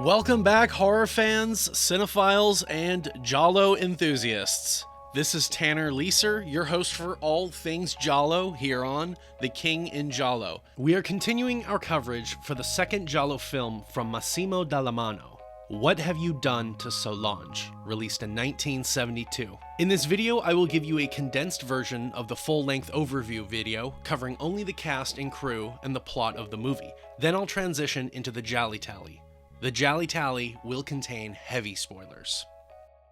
Welcome back, horror fans, cinephiles, and giallo enthusiasts. This is Tanner Leeser, your host for all things giallo here on The King in Giallo. We are continuing our coverage for the second giallo film from Massimo Dallamano, What Have You Done to Solange, released in 1972. In this video, I will give you a condensed version of the full-length overview video, covering only the cast and crew and the plot of the movie. Then I'll transition into the GialliTally. The GialliTally will contain heavy spoilers.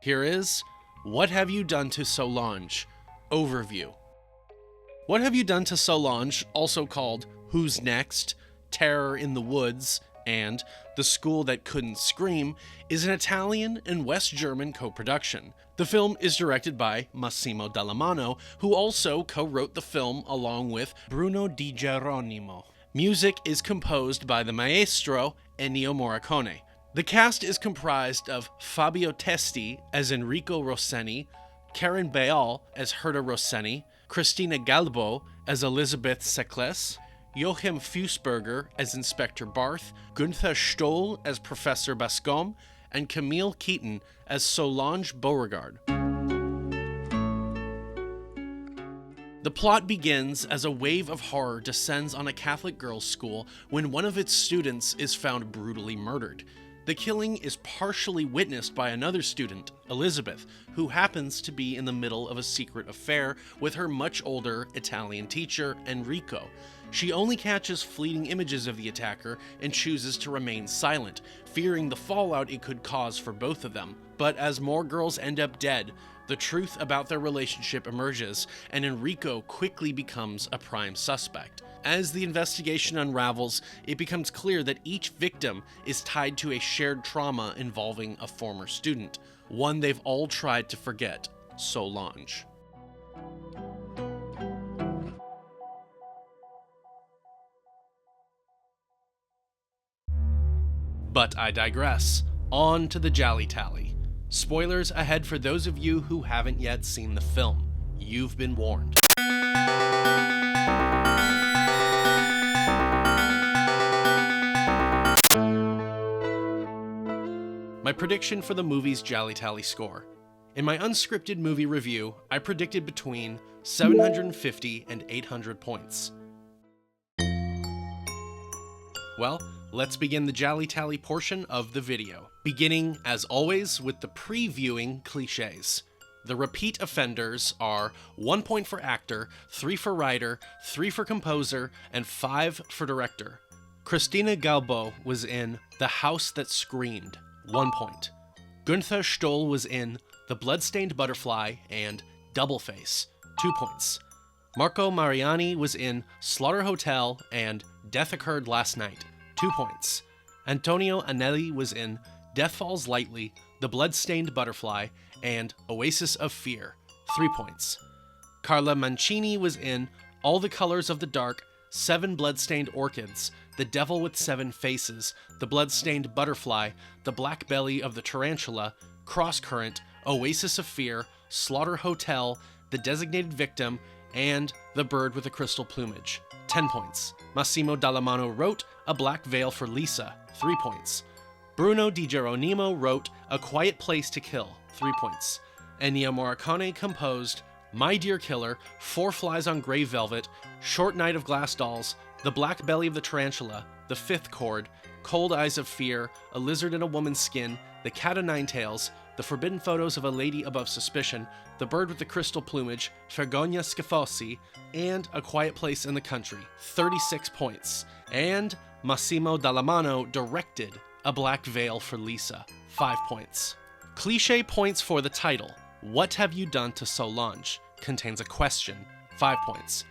Here is What Have You Done to Solange? Overview. What Have You Done to Solange, also called Who's Next?, Terror in the Woods, and The School That Couldn't Scream, is an Italian and West German co-production. The film is directed by Massimo Dallamano, who also co-wrote the film along with Bruno di Geronimo. Music is composed by the maestro Ennio Morricone. The cast is comprised of Fabio Testi as Enrico Rosseni, Karin Baal as Herta Rosseni, Cristina Galbó as Elizabeth Seccles, Joachim Fuchsberger as Inspector Barth, Günther Stoll as Professor Bascom, and Camille Keaton as Solange Beauregard. The plot begins as a wave of horror descends on a Catholic girls' school when one of its students is found brutally murdered. The killing is partially witnessed by another student, Elizabeth, who happens to be in the middle of a secret affair with her much older Italian teacher, Enrico. She only catches fleeting images of the attacker and chooses to remain silent, fearing the fallout it could cause for both of them. But as more girls end up dead, the truth about their relationship emerges, and Enrico quickly becomes a prime suspect. As the investigation unravels, it becomes clear that each victim is tied to a shared trauma involving a former student, one they've all tried to forget, Solange. But I digress. On to the GialliTally. Spoilers ahead for those of you who haven't yet seen the film. You've been warned. My prediction for the movie's GialliTally score. In my unscripted movie review, I predicted between 750 and 800 points. Well, let's begin the GialliTally portion of the video, beginning, as always, with the previewing cliches. The repeat offenders are 1 point for actor, 3 for writer, 3 for composer, and 5 for director. Cristina Galbó was in The House That Screamed, 1 point. Günther Stoll was in The Bloodstained Butterfly and Double Face, 2 points. Marco Mariani was in Slaughter Hotel and Death Occurred Last Night, 2 points. Antonio Anelli was in Death Falls Lightly, The Bloodstained Butterfly, and Oasis of Fear, 3 points. Carla Mancini was in All the Colors of the Dark, 7 Bloodstained Orchids, The Devil with 7 Faces, The Bloodstained Butterfly, The Black Belly of the Tarantula, Cross Current, Oasis of Fear, Slaughter Hotel, The Designated Victim, and The Bird with the Crystal Plumage, 10 points. Massimo Dallamano wrote A Black Veil for Lisa, 3 points. Bruno di Geronimo wrote A Quiet Place to Kill, 3 points. Ennio Morricone composed My Dear Killer, 4 Flies on Grey Velvet, Short Night of Glass Dolls, The Black Belly of the Tarantula, The Fifth Chord, Cold Eyes of Fear, A Lizard in a Woman's Skin, The Cat o' Nine Tails, The Forbidden Photos of a Lady Above Suspicion, The Bird with the Crystal Plumage, Vergogna Schifosi, and A Quiet Place in the Country, 36 points. And Massimo Dallamano directed A Black Veil for Lisa, 5 points. Cliché points for the title, What Have You Done to Solange? Contains a question, 5 points.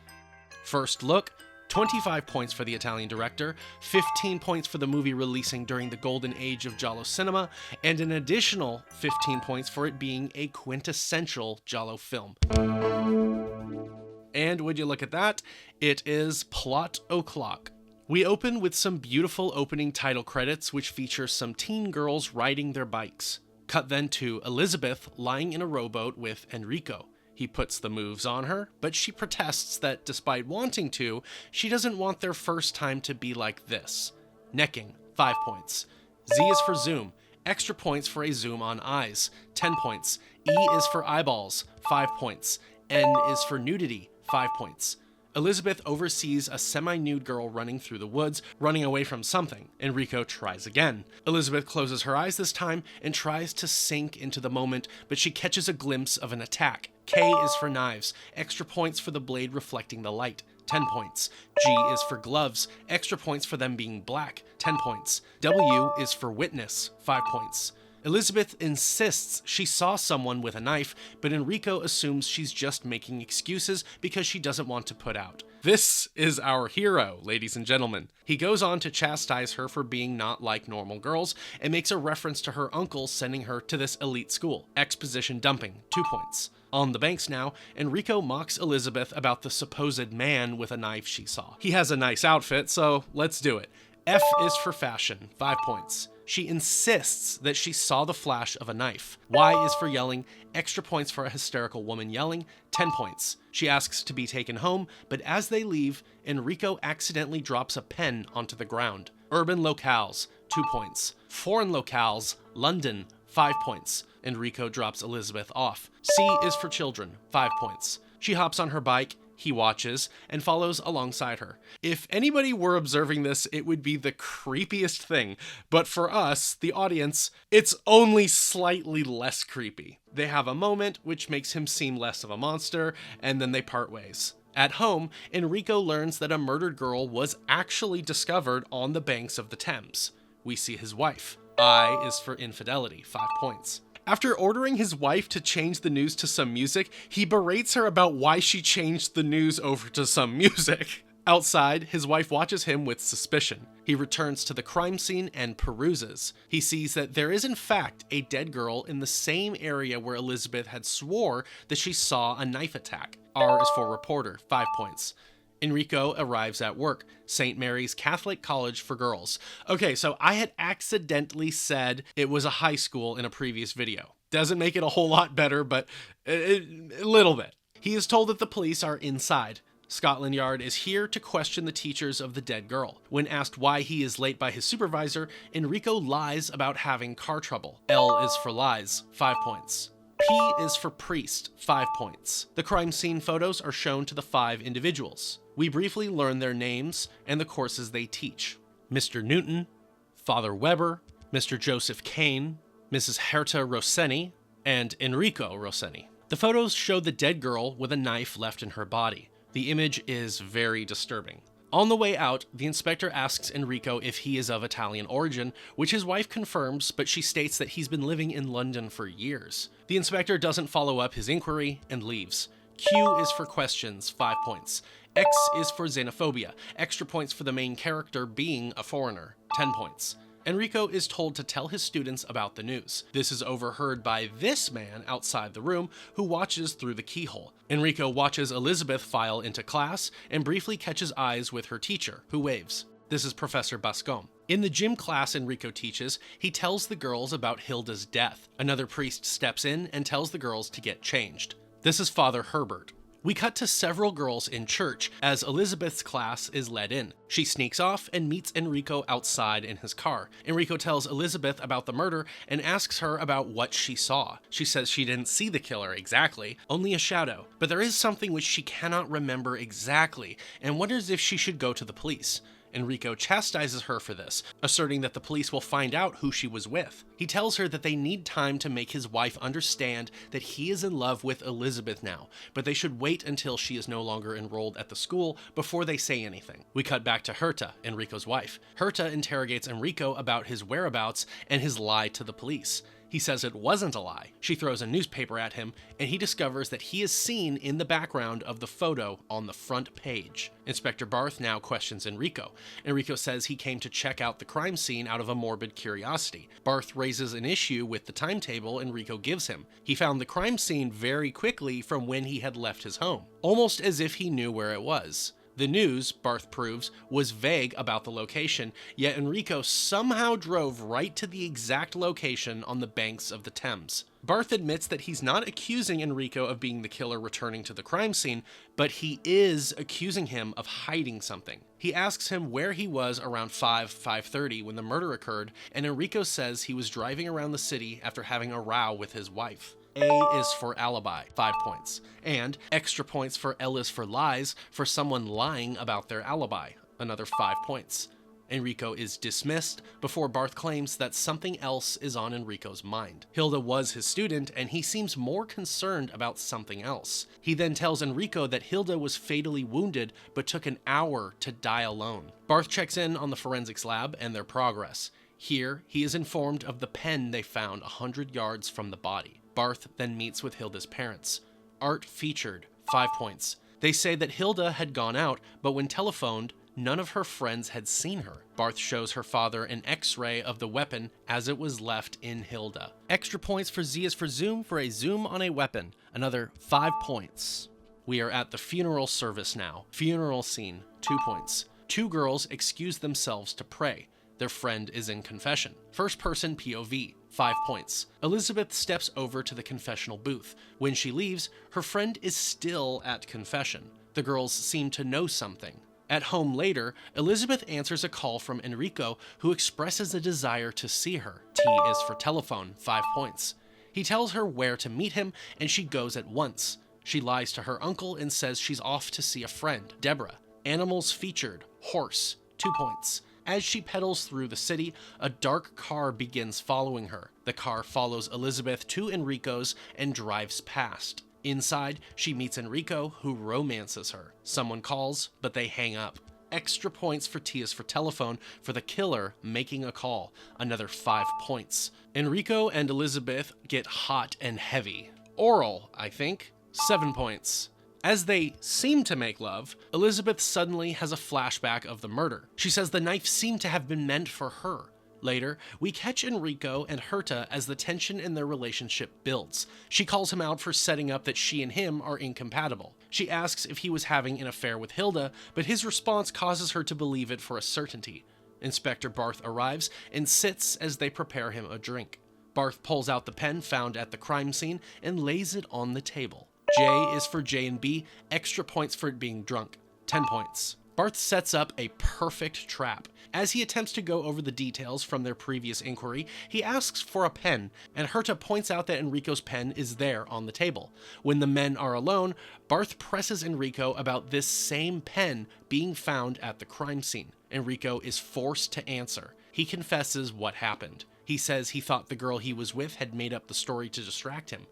First look, 25 points for the Italian director, 15 points for the movie releasing during the golden age of giallo cinema, and an additional 15 points for it being a quintessential giallo film. And would you look at that, it is plot o'clock. We open with some beautiful opening title credits which feature some teen girls riding their bikes. Cut then to Elizabeth lying in a rowboat with Enrico. He puts the moves on her, but she protests that despite wanting to, she doesn't want their first time to be like this. Necking, 5 points. Z is for zoom, extra points for a zoom on eyes, 10 points. E is for eyeballs, 5 points. N is for nudity, 5 points. Elizabeth oversees a semi-nude girl running through the woods, running away from something. Enrico tries again. Elizabeth closes her eyes this time and tries to sink into the moment, but she catches a glimpse of an attack. K is for knives, extra points for the blade reflecting the light, 10 points. G is for gloves, extra points for them being black, 10 points. W is for witness, 5 points. Elizabeth insists she saw someone with a knife, but Enrico assumes she's just making excuses because she doesn't want to put out. This is our hero, ladies and gentlemen. He goes on to chastise her for being not like normal girls and makes a reference to her uncle sending her to this elite school. Exposition dumping, 2 points. On the banks now, Enrico mocks Elizabeth about the supposed man with a knife she saw. He has a nice outfit, so let's do it. F is for fashion, 5 points. She insists that she saw the flash of a knife. Y is for yelling, extra points for a hysterical woman yelling, 10 points. She asks to be taken home, but as they leave, Enrico accidentally drops a pen onto the ground. Urban locales, 2 points. Foreign locales, London, 5 points. Enrico drops Elizabeth off. C is for children, 5 points. She hops on her bike, he watches, and follows alongside her. If anybody were observing this, it would be the creepiest thing, but for us, the audience, it's only slightly less creepy. They have a moment, which makes him seem less of a monster, and then they part ways. At home, Enrico learns that a murdered girl was actually discovered on the banks of the Thames. We see his wife. I is for infidelity, 5 points. After ordering his wife to change the news to some music, he berates her about why she changed the news over to some music. Outside, his wife watches him with suspicion. He returns to the crime scene and peruses. He sees that there is in fact a dead girl in the same area where Elizabeth had swore that she saw a knife attack. R is for reporter, 5 points. Enrico arrives at work, St. Mary's Catholic College for Girls. Okay, so I had accidentally said it was a high school in a previous video. Doesn't make it a whole lot better, but a little bit. He is told that the police are inside. Scotland Yard is here to question the teachers of the dead girl. When asked why he is late by his supervisor, Enrico lies about having car trouble. L is for lies, 5 points. P is for priest, 5 points. The crime scene photos are shown to the 5 individuals. We briefly learn their names and the courses they teach. Mr. Newton, Father Weber, Mr. Joseph Kane, Mrs. Herta Rosseni, and Enrico Rosseni. The photos show the dead girl with a knife left in her body. The image is very disturbing. On the way out, the inspector asks Enrico if he is of Italian origin, which his wife confirms, but she states that he's been living in London for years. The inspector doesn't follow up his inquiry and leaves. Q is for questions, 5 points. X is for xenophobia, extra points for the main character being a foreigner, 10 points. Enrico is told to tell his students about the news. This is overheard by this man outside the room who watches through the keyhole. Enrico watches Elizabeth file into class and briefly catches eyes with her teacher, who waves. This is Professor Bascom. In the gym class Enrico teaches, he tells the girls about Hilda's death. Another priest steps in and tells the girls to get changed. This is Father Herbert. We cut to several girls in church as Elizabeth's class is led in. She sneaks off and meets Enrico outside in his car. Enrico tells Elizabeth about the murder and asks her about what she saw. She says she didn't see the killer exactly, only a shadow, but there is something which she cannot remember exactly and wonders if she should go to the police. Enrico chastises her for this, asserting that the police will find out who she was with. He tells her that they need time to make his wife understand that he is in love with Elizabeth now, but they should wait until she is no longer enrolled at the school before they say anything. We cut back to Herta, Enrico's wife. Herta interrogates Enrico about his whereabouts and his lie to the police. He says it wasn't a lie. She throws a newspaper at him, and he discovers that he is seen in the background of the photo on the front page. Inspector Barth now questions Enrico. Enrico says he came to check out the crime scene out of a morbid curiosity. Barth raises an issue with the timetable Enrico gives him. He found the crime scene very quickly from when he had left his home, almost as if he knew where it was. The news, Barth proves, was vague about the location, yet Enrico somehow drove right to the exact location on the banks of the Thames. Barth admits that he's not accusing Enrico of being the killer returning to the crime scene, but he is accusing him of hiding something. He asks him where he was around 5:30 when the murder occurred, and Enrico says he was driving around the city after having a row with his wife. A is for alibi, 5 points, and extra points for L is for lies for someone lying about their alibi, another 5 points. Enrico is dismissed before Barth claims that something else is on Enrico's mind. Hilda was his student, and he seems more concerned about something else. He then tells Enrico that Hilda was fatally wounded but took an hour to die alone. Barth checks in on the forensics lab and their progress. Here, he is informed of the pen they found 100 yards from the body. Barth then meets with Hilda's parents. Art featured, 5 points. They say that Hilda had gone out, but when telephoned, none of her friends had seen her. Barth shows her father an x-ray of the weapon as it was left in Hilda. Extra points for Z is for zoom for a zoom on a weapon, another 5 points. We are at the funeral service now. Funeral scene, 2 points. 2 girls excuse themselves to pray. Their friend is in confession. First person POV, 5 points. Elizabeth steps over to the confessional booth. When she leaves, her friend is still at confession. The girls seem to know something. At home later, Elizabeth answers a call from Enrico, who expresses a desire to see her. T is for telephone, 5 points. He tells her where to meet him, and she goes at once. She lies to her uncle and says she's off to see a friend, Deborah. Animals featured, horse, 2 points. As she pedals through the city, a dark car begins following her. The car follows Elizabeth to Enrico's and drives past. Inside, she meets Enrico, who romances her. Someone calls, but they hang up. Extra points for T is for telephone for the killer making a call, another 5 points. Enrico and Elizabeth get hot and heavy. Oral, I think, 7 points. As they seem to make love, Elizabeth suddenly has a flashback of the murder. She says the knife seemed to have been meant for her. Later, we catch Enrico and Herta as the tension in their relationship builds. She calls him out for setting up that she and him are incompatible. She asks if he was having an affair with Hilda, but his response causes her to believe it for a certainty. Inspector Barth arrives and sits as they prepare him a drink. Barth pulls out the pen found at the crime scene and lays it on the table. J is for J and B, extra points for it being drunk, 10 points. Barth sets up a perfect trap. As he attempts to go over the details from their previous inquiry, he asks for a pen, and Herta points out that Enrico's pen is there on the table. When the men are alone, Barth presses Enrico about this same pen being found at the crime scene. Enrico is forced to answer. He confesses what happened. He says he thought the girl he was with had made up the story to distract him.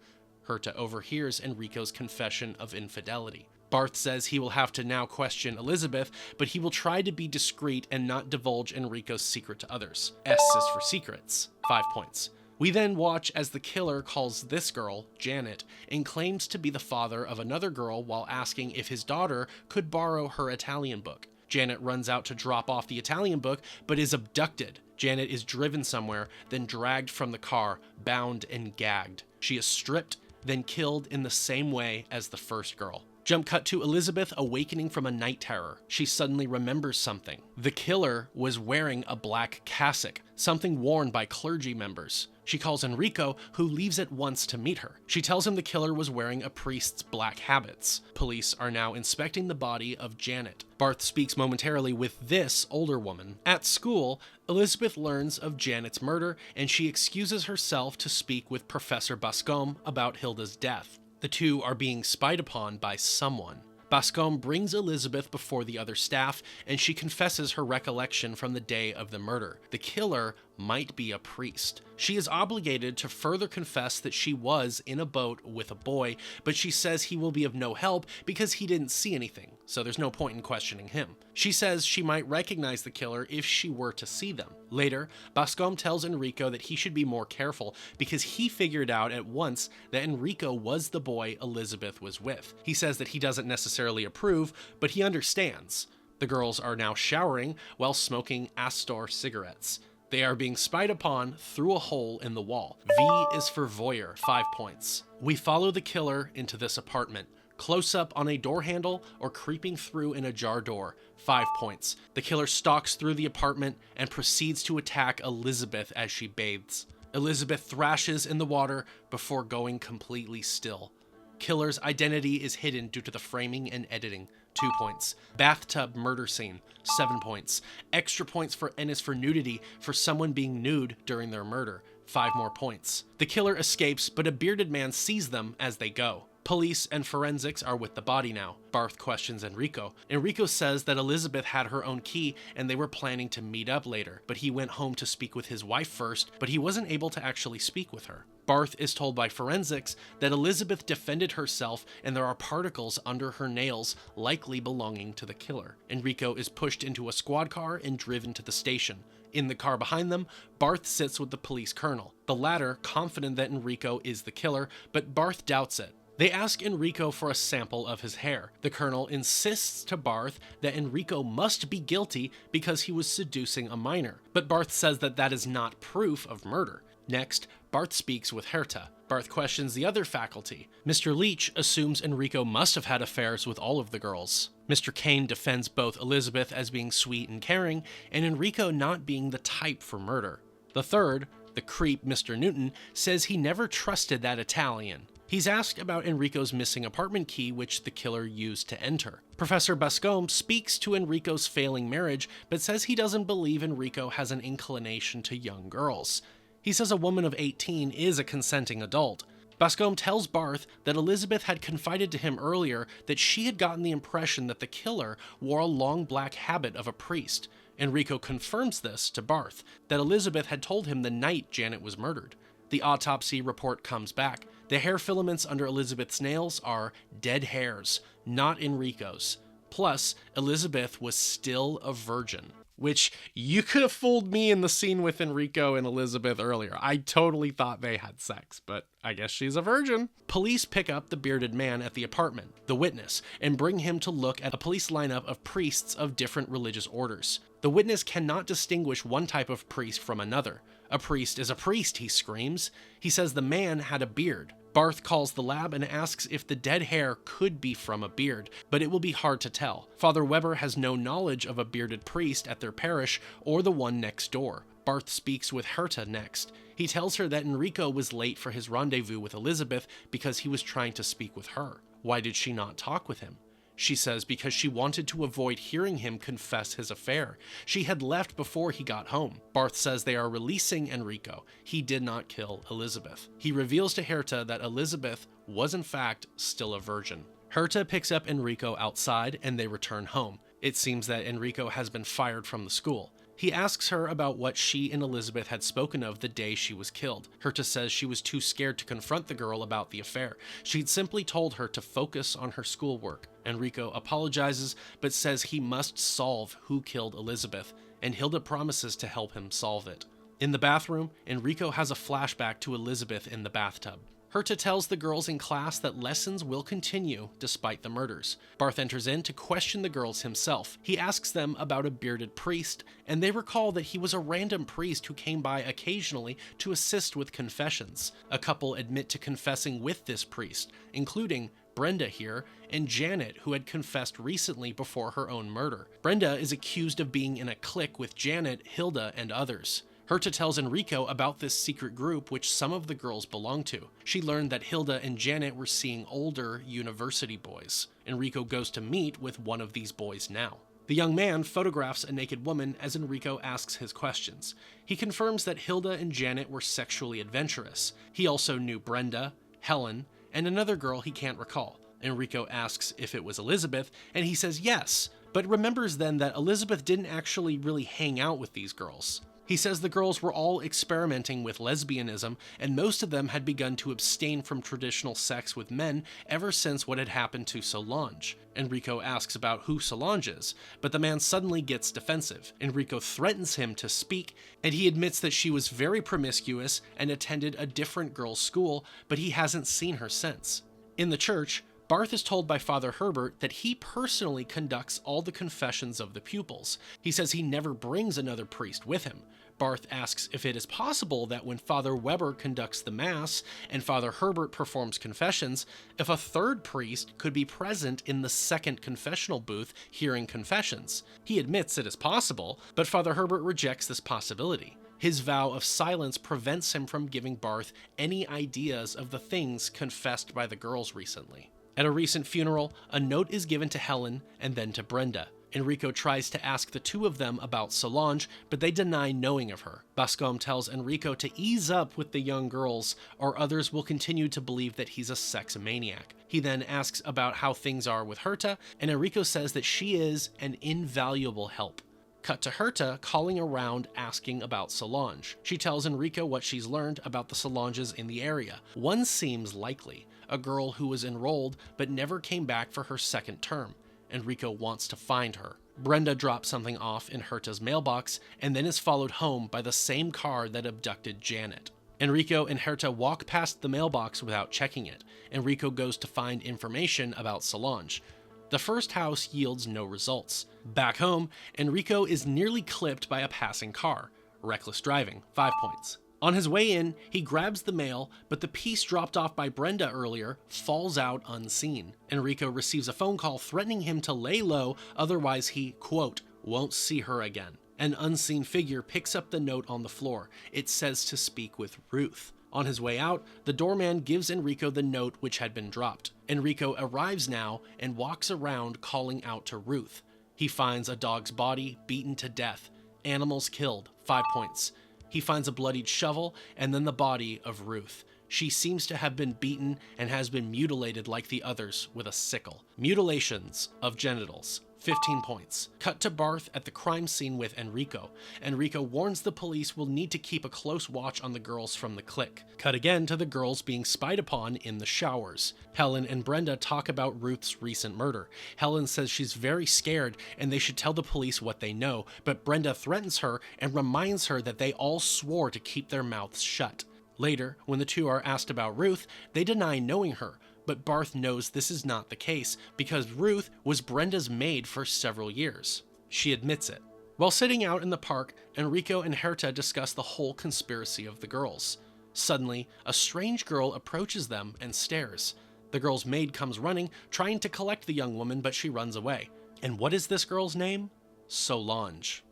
Herta overhears Enrico's confession of infidelity. Barth says he will have to now question Elizabeth, but he will try to be discreet and not divulge Enrico's secret to others. S is for secrets, 5 points. We then watch as the killer calls this girl, Janet, and claims to be the father of another girl while asking if his daughter could borrow her Italian book. Janet runs out to drop off the Italian book, but is abducted. Janet is driven somewhere, then dragged from the car, bound and gagged. She is stripped, then killed in the same way as the first girl. Jump cut to Elizabeth awakening from a night terror. She suddenly remembers something. The killer was wearing a black cassock, something worn by clergy members. She calls Enrico, who leaves at once to meet her. She tells him the killer was wearing a priest's black habits. Police are now inspecting the body of Janet. Barth speaks momentarily with this older woman. At school, Elizabeth learns of Janet's murder, and she excuses herself to speak with Professor Bascombe about Hilda's death. The two are being spied upon by someone. Bascombe brings Elizabeth before the other staff, and she confesses her recollection from the day of the murder. The killer might be a priest. She is obligated to further confess that she was in a boat with a boy, but she says he will be of no help because he didn't see anything, so there's no point in questioning him. She says she might recognize the killer if she were to see them. Later, Bascombe tells Enrico that he should be more careful because he figured out at once that Enrico was the boy Elizabeth was with. He says that he doesn't necessarily approve, but he understands. The girls are now showering while smoking Astor cigarettes. They are being spied upon through a hole in the wall. V is for voyeur, 5 points. We follow the killer into this apartment. Close-up on a door handle or creeping through an ajar door, 5 points. The killer stalks through the apartment and proceeds to attack Elizabeth as she bathes. Elizabeth thrashes in the water before going completely still. Killer's identity is hidden due to the framing and editing, 2 points. Bathtub murder scene, 7 points. Extra points for Ennis for nudity for someone being nude during their murder, 5 more points. The killer escapes, but a bearded man sees them as they go. Police and forensics are with the body now. Barth questions Enrico. Enrico says that Elizabeth had her own key and they were planning to meet up later, but he went home to speak with his wife first, but he wasn't able to actually speak with her. Barth is told by forensics that Elizabeth defended herself and there are particles under her nails likely belonging to the killer. Enrico is pushed into a squad car and driven to the station. In the car behind them, Barth sits with the police colonel, the latter confident that Enrico is the killer, but Barth doubts it. They ask Enrico for a sample of his hair. The colonel insists to Barth that Enrico must be guilty because he was seducing a minor, but Barth says that that is not proof of murder. Next, Barth speaks with Herta. Barth questions the other faculty. Mr. Leach assumes Enrico must have had affairs with all of the girls. Mr. Kane defends both Elizabeth as being sweet and caring, and Enrico not being the type for murder. The third, the creep Mr. Newton, says he never trusted that Italian. He's asked about Enrico's missing apartment key, which the killer used to enter. Professor Bascombe speaks to Enrico's failing marriage, but says he doesn't believe Enrico has an inclination to young girls. He says a woman of 18 is a consenting adult. Bascombe tells Barth that Elizabeth had confided to him earlier that she had gotten the impression that the killer wore a long black habit of a priest. Enrico confirms this to Barth, that Elizabeth had told him the night Janet was murdered. The autopsy report comes back. The hair filaments under Elizabeth's nails are dead hairs, not Enrico's. Plus, Elizabeth was still a virgin. Which, you could have fooled me in the scene with Enrico and Elizabeth earlier. I totally thought they had sex, but I guess she's a virgin. Police pick up the bearded man at the apartment, the witness, and bring him to look at a police lineup of priests of different religious orders. The witness cannot distinguish one type of priest from another. A priest is a priest, he screams. He says the man had a beard. Barth calls the lab and asks if the dead hair could be from a beard, but it will be hard to tell. Father Weber has no knowledge of a bearded priest at their parish or the one next door. Barth speaks with Herta next. He tells her that Enrico was late for his rendezvous with Elizabeth because he was trying to speak with her. Why did she not talk with him? She says because she wanted to avoid hearing him confess his affair. She had left before he got home. Barth says they are releasing Enrico. He did not kill Elizabeth. He reveals to Herta that Elizabeth was in fact still a virgin. Herta picks up Enrico outside and they return home. It seems that Enrico has been fired from the school. He asks her about what she and Elizabeth had spoken of the day she was killed. Herta says she was too scared to confront the girl about the affair. She'd simply told her to focus on her schoolwork. Enrico apologizes, but says he must solve who killed Elizabeth, and Hilda promises to help him solve it. In the bathroom, Enrico has a flashback to Elizabeth in the bathtub. Herta tells the girls in class that lessons will continue despite the murders. Barth enters in to question the girls himself. He asks them about a bearded priest, and they recall that he was a random priest who came by occasionally to assist with confessions. A couple admit to confessing with this priest, including Brenda here, and Janet, who had confessed recently before her own murder. Brenda is accused of being in a clique with Janet, Hilda, and others. Herta tells Enrico about this secret group which some of the girls belong to. She learned that Hilda and Janet were seeing older university boys. Enrico goes to meet with one of these boys now. The young man photographs a naked woman as Enrico asks his questions. He confirms that Hilda and Janet were sexually adventurous. He also knew Brenda, Helen, and another girl he can't recall. Enrico asks if it was Elizabeth, and he says yes, but remembers then that Elizabeth didn't actually really hang out with these girls. He says the girls were all experimenting with lesbianism, and most of them had begun to abstain from traditional sex with men ever since what had happened to Solange. Enrico asks about who Solange is, but the man suddenly gets defensive. Enrico threatens him to speak, and he admits that she was very promiscuous and attended a different girls' school, but he hasn't seen her since. In the church, Barth is told by Father Herbert that he personally conducts all the confessions of the pupils. He says he never brings another priest with him. Barth asks if it is possible that when Father Weber conducts the Mass and Father Herbert performs confessions, if a third priest could be present in the second confessional booth hearing confessions. He admits it is possible, but Father Herbert rejects this possibility. His vow of silence prevents him from giving Barth any ideas of the things confessed by the girls recently. At a recent funeral, a note is given to Helen and then to Brenda. Enrico tries to ask the two of them about Solange, but they deny knowing of her. Bascom tells Enrico to ease up with the young girls, or others will continue to believe that he's a sex maniac. He then asks about how things are with Herta, and Enrico says that she is an invaluable help. Cut to Herta calling around asking about Solange. She tells Enrico what she's learned about the Solanges in the area. One seems likely, a girl who was enrolled but never came back for her second term. Enrico wants to find her. Brenda drops something off in Herta's mailbox and then is followed home by the same car that abducted Janet. Enrico and Herta walk past the mailbox without checking it. Enrico goes to find information about Solange. The first house yields no results. Back home, Enrico is nearly clipped by a passing car. Reckless driving, 5 points. On his way in, he grabs the mail, but the piece dropped off by Brenda earlier falls out unseen. Enrico receives a phone call threatening him to lay low, otherwise he, quote, won't see her again. An unseen figure picks up the note on the floor. It says to speak with Ruth. On his way out, the doorman gives Enrico the note which had been dropped. Enrico arrives now and walks around calling out to Ruth. He finds a dog's body beaten to death. Animals killed, 5 points. He finds a bloodied shovel and then the body of Ruth. She seems to have been beaten and has been mutilated like the others with a sickle. Mutilations of genitals, 15 points. Cut to Barth at the crime scene with Enrico. Enrico warns the police will need to keep a close watch on the girls from the clique. Cut again to the girls being spied upon in the showers. Helen and Brenda talk about Ruth's recent murder. Helen says she's very scared and they should tell the police what they know, but Brenda threatens her and reminds her that they all swore to keep their mouths shut. Later, when the two are asked about Ruth, they deny knowing her, but Barth knows this is not the case because Ruth was Brenda's maid for several years. She admits it. While sitting out in the park, Enrico and Herta discuss the whole conspiracy of the girls. Suddenly, a strange girl approaches them and stares. The girl's maid comes running, trying to collect the young woman, but she runs away. And what is this girl's name? Solange.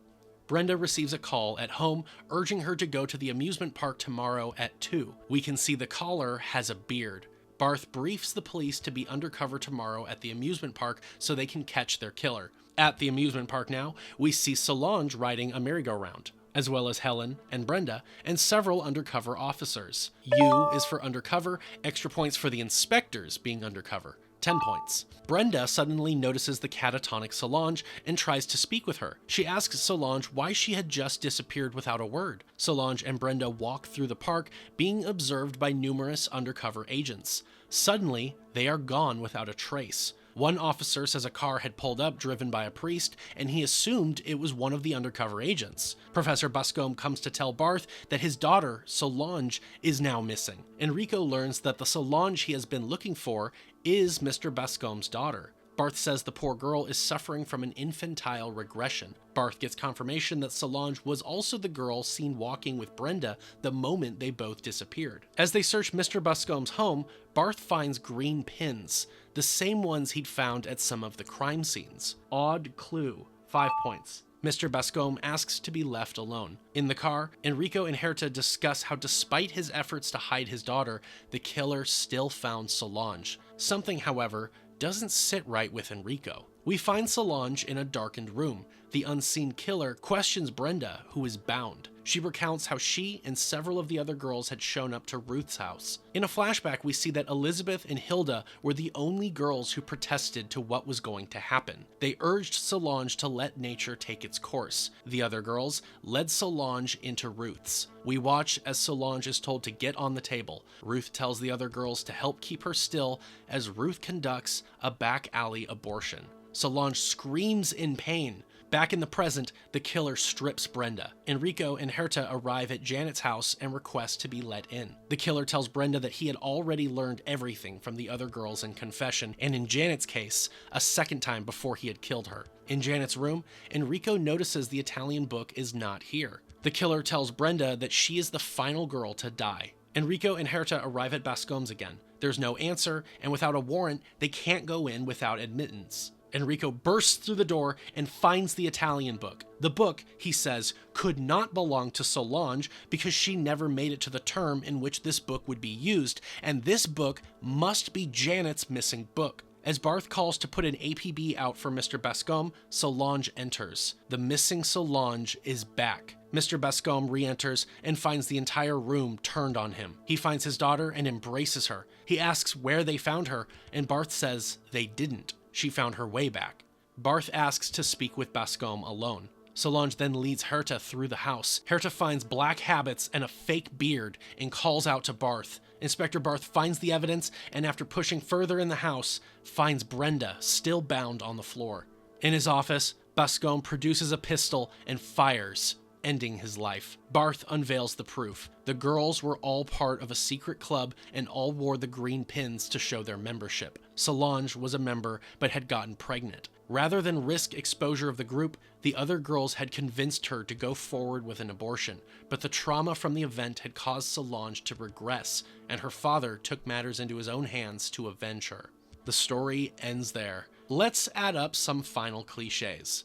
Brenda receives a call at home urging her to go to the amusement park tomorrow at 2. We can see the caller has a beard. Barth briefs the police to be undercover tomorrow at the amusement park so they can catch their killer. At the amusement park now, we see Solange riding a merry-go-round, as well as Helen and Brenda and several undercover officers. U is for undercover, extra points for the inspectors being undercover. 10 points. Brenda suddenly notices the catatonic Solange and tries to speak with her. She asks Solange why she had just disappeared without a word. Solange and Brenda walk through the park, being observed by numerous undercover agents. Suddenly, they are gone without a trace. One officer says a car had pulled up driven by a priest, and he assumed it was one of the undercover agents. Professor Bascom comes to tell Barth that his daughter, Solange, is now missing. Enrico learns that the Solange he has been looking for is Mr. Bascom's daughter. Barth says the poor girl is suffering from an infantile regression. Barth gets confirmation that Solange was also the girl seen walking with Brenda the moment they both disappeared. As they search Mr. Bascom's home, Barth finds green pins, the same ones he'd found at some of the crime scenes. Odd clue, 5 points. Mr. Bascom asks to be left alone. In the car, Enrico and Herta discuss how despite his efforts to hide his daughter, the killer still found Solange. Something, however, doesn't sit right with Enrico. We find Solange in a darkened room. The unseen killer questions Brenda, who is bound. She recounts how she and several of the other girls had shown up to Ruth's house. In a flashback, we see that Elizabeth and Hilda were the only girls who protested to what was going to happen. They urged Solange to let nature take its course. The other girls led Solange into Ruth's. We watch as Solange is told to get on the table. Ruth tells the other girls to help keep her still as Ruth conducts a back alley abortion. Solange screams in pain, Back in the present, the killer strips Brenda. Enrico and Herta arrive at Janet's house and request to be let in. The killer tells Brenda that he had already learned everything from the other girls in confession, and in Janet's case, a second time before he had killed her. In Janet's room, Enrico notices the Italian book is not here. The killer tells Brenda that she is the final girl to die. Enrico and Herta arrive at Bascom's again. There's no answer, and without a warrant, they can't go in without admittance. Enrico bursts through the door and finds the Italian book. The book, he says, could not belong to Solange because she never made it to the term in which this book would be used, and this book must be Janet's missing book. As Barth calls to put an APB out for Mr. Bascom, Solange enters. The missing Solange is back. Mr. Bascom re-enters and finds the entire room turned on him. He finds his daughter and embraces her. He asks where they found her, and Barth says they didn't. She found her way back. Barth asks to speak with Bascom alone. Solange then leads Herta through the house. Herta finds black habits and a fake beard and calls out to Barth. Inspector Barth finds the evidence and after pushing further in the house, finds Brenda still bound on the floor. In his office, Bascom produces a pistol and fires, ending his life. Barth unveils the proof. The girls were all part of a secret club and all wore the green pins to show their membership. Solange was a member but had gotten pregnant. Rather than risk exposure of the group, the other girls had convinced her to go forward with an abortion, but the trauma from the event had caused Solange to regress, and her father took matters into his own hands to avenge her. The story ends there. Let's add up some final cliches.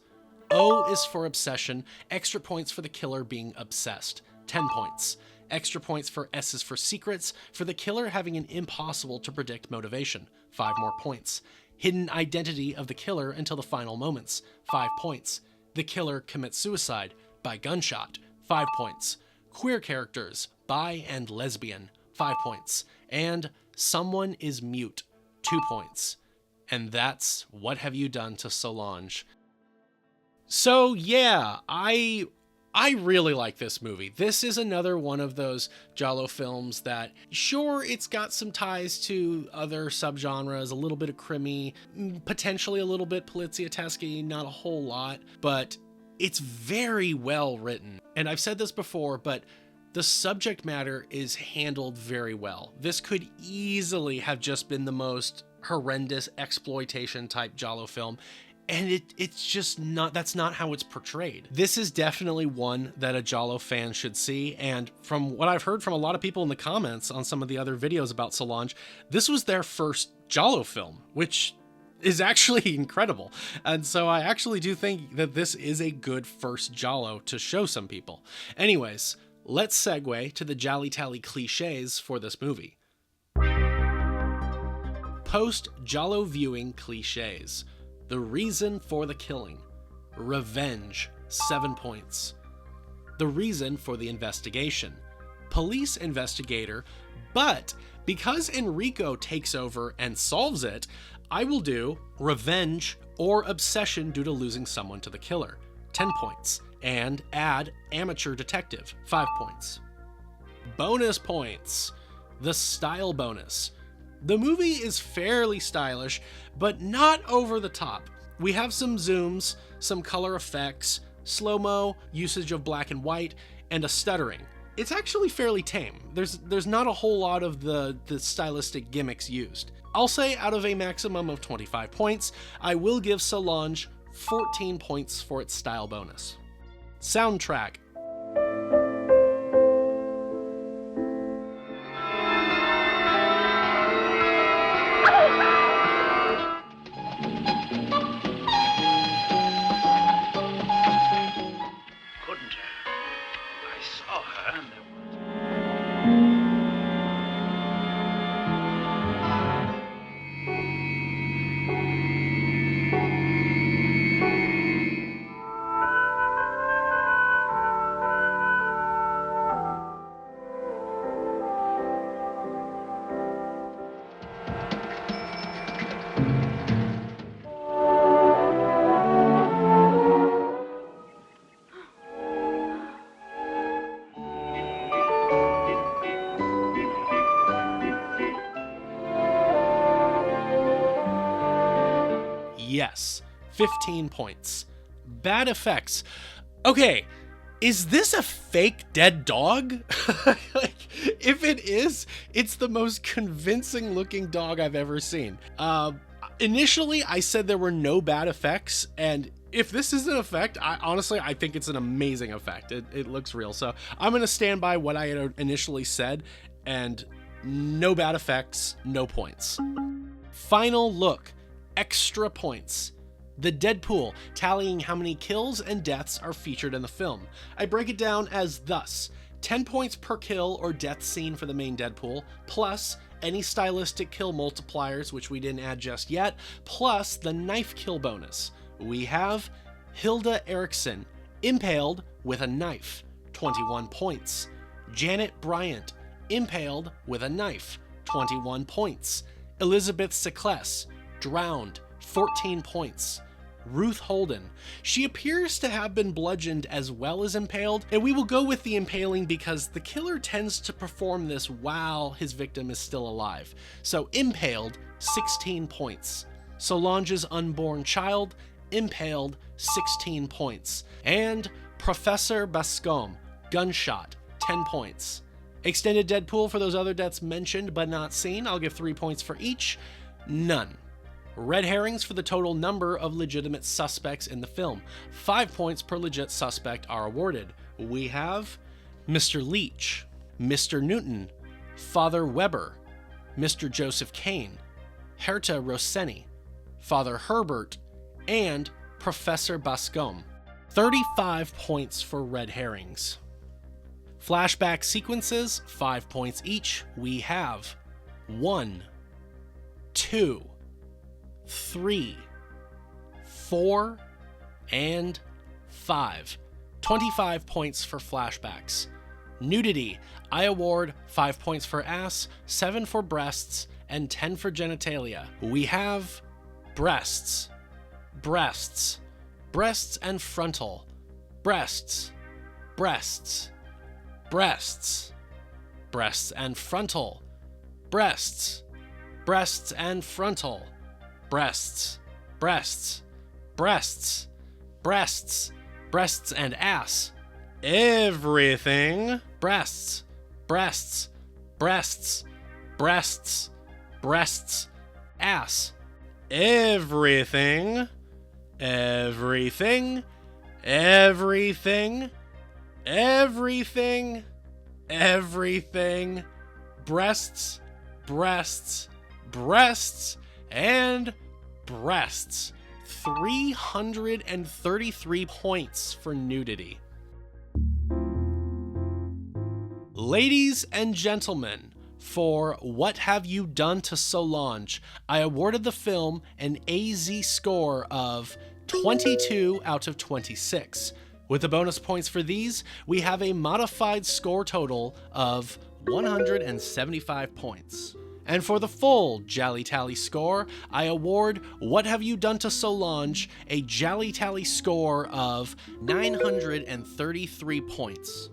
O is for obsession, extra points for the killer being obsessed, 10 points. Extra points for S is for secrets, for the killer having an impossible to predict motivation, 5 more points. Hidden identity of the killer until the final moments, 5 points. The killer commits suicide by gunshot, 5 points. Queer characters, bi and lesbian, 5 points. And someone is mute, 2 points. And that's What Have You Done to Solange? So yeah, I really like this movie. This is another one of those giallo films that, sure, it's got some ties to other subgenres, a little bit of crimi, potentially a little bit poliziesque, not a whole lot, but it's very well written. And I've said this before, but the subject matter is handled very well. This could easily have just been the most horrendous exploitation type giallo film, and it's just not, that's not how it's portrayed. This is definitely one that a giallo fan should see, and from what I've heard from a lot of people in the comments on some of the other videos about Solange, this was their first giallo film, which is actually incredible. And so I actually do think that this is a good first giallo to show some people. Anyways, let's segue to the GialliTally cliches for this movie. Post-giallo viewing cliches. The reason for the killing. Revenge, 7 points. The reason for the investigation. Police investigator, but because Enrico takes over and solves it, I will do revenge or obsession due to losing someone to the killer, 10 points. And add amateur detective, 5 points. Bonus points. The style bonus. The movie is fairly stylish, but not over the top. We have some zooms, some color effects, slow-mo, usage of black and white, and a stuttering. It's actually fairly tame. There's not a whole lot of the stylistic gimmicks used. I'll say out of a maximum of 25 points, I will give Solange 14 points for its style bonus. Soundtrack. Yes, 15 points. Bad effects. Okay, is this a fake dead dog? Like, if it is, it's the most convincing looking dog I've ever seen. Initially, I said there were no bad effects, and if this is an effect, I think it's an amazing effect. It looks real. So I'm going to stand by what I had initially said, and no bad effects, no points. Final look, extra points. The Deadpool, tallying how many kills and deaths are featured in the film. I break it down as thus: 10 points per kill or death scene for the main Deadpool, plus any stylistic kill multipliers, which we didn't add just yet, plus the knife kill bonus. We have Hilda Eriksson, impaled with a knife, 21 points. Janet Bryant, impaled with a knife, 21 points. Elizabeth Seccles, drowned, 14 points. Ruth Holden, she appears to have been bludgeoned as well as impaled, and we will go with the impaling because the killer tends to perform this while his victim is still alive. So impaled, 16 points. Solange's unborn child, impaled, 16 points. And Professor Bascom, gunshot, 10 points. Extended Deadpool for those other deaths mentioned but not seen, I'll give 3 points for each. None. Red herrings for the total number of legitimate suspects in the film. 5 points per legit suspect are awarded. We have Mr. Leach, Mr. Newton, Father Weber, Mr. Joseph Kane, Herta Rosseni, Father Herbert, and Professor Bascom. 35 points for red herrings. Flashback sequences, 5 points each. We have 1, 2, 3, 4, and 5. 25 points for flashbacks. Nudity, I award 5 points for ass, 7 for breasts, and 10 for genitalia. We have breasts, breasts, breasts and frontal, breasts, breasts, breasts, breasts and frontal, breasts, breasts and frontal, breasts, breasts, breasts, breasts, breasts and ass, everything, breasts, breasts, breasts, breasts, breasts, ass, everything, everything, everything, everything, everything, breasts, breasts, breasts, and breasts. 333 points for nudity. Ladies and gentlemen, for What Have You Done to Solange, I awarded the film an AZ score of 22 out of 26. With the bonus points for these, we have a modified score total of 175 points. And for the full GialliTally score, I award What Have You Done to Solange a GialliTally score of 933 points.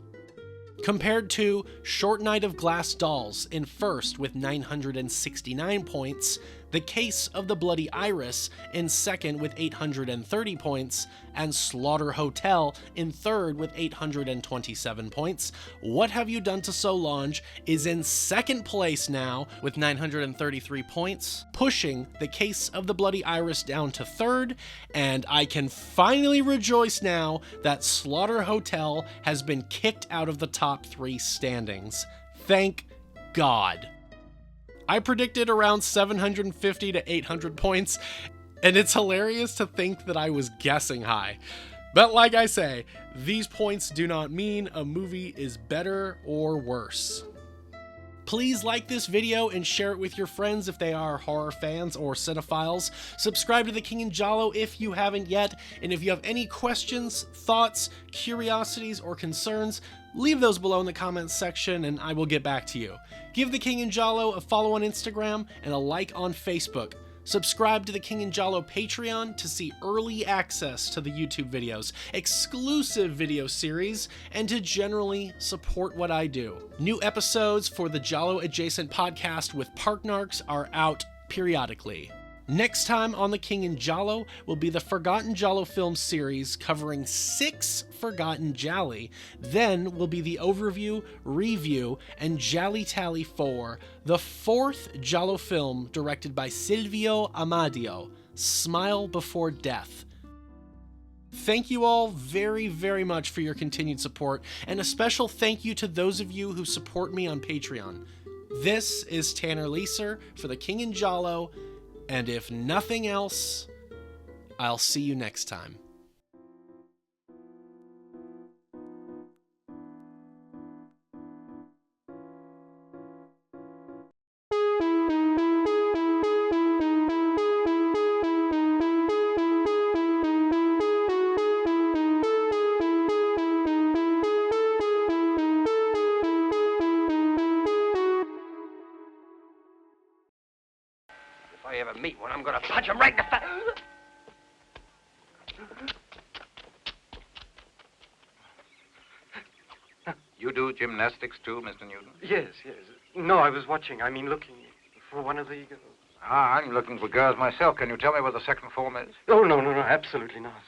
Compared to Short Night of Glass Dolls in first with 969 points, The Case of the Bloody Iris in second with 830 points, and Slaughter Hotel in third with 827 points, What Have You Done to Solange is in second place now with 933 points, pushing The Case of the Bloody Iris down to third, and I can finally rejoice now that Slaughter Hotel has been kicked out of the top 3 standings. Thank God. I predicted around 750 to 800 points, and it's hilarious to think that I was guessing high. But like I say, these points do not mean a movie is better or worse. Please like this video and share it with your friends if they are horror fans or cinephiles. Subscribe to The King in Giallo if you haven't yet, and if you have any questions, thoughts, curiosities, or concerns, leave those below in the comments section and I will get back to you. Give The King in Giallo a follow on Instagram and a like on Facebook. Subscribe to the King in Giallo Patreon to see early access to the YouTube videos, exclusive video series, and to generally support what I do. New episodes for the Giallo adjacent podcast with Park Narcs are out periodically. Next time on The King in Giallo will be the Forgotten Giallo film series covering 6 forgotten gialli. Then will be the overview, review, and GialliTally for the 4th giallo film directed by Silvio Amadio, Smile Before Death. Thank you all very, very much for your continued support, and a special thank you to those of you who support me on Patreon. This is Tanner Leeser for The King in Giallo, and if nothing else, I'll see you next time. If I ever meet one, I'm gonna punch him right in the face. You do gymnastics too, Mr. Newton? Yes. No, I was watching. Looking for one of the girls. I'm looking for girls myself. Can you tell me where the second form is? Oh, no, absolutely not.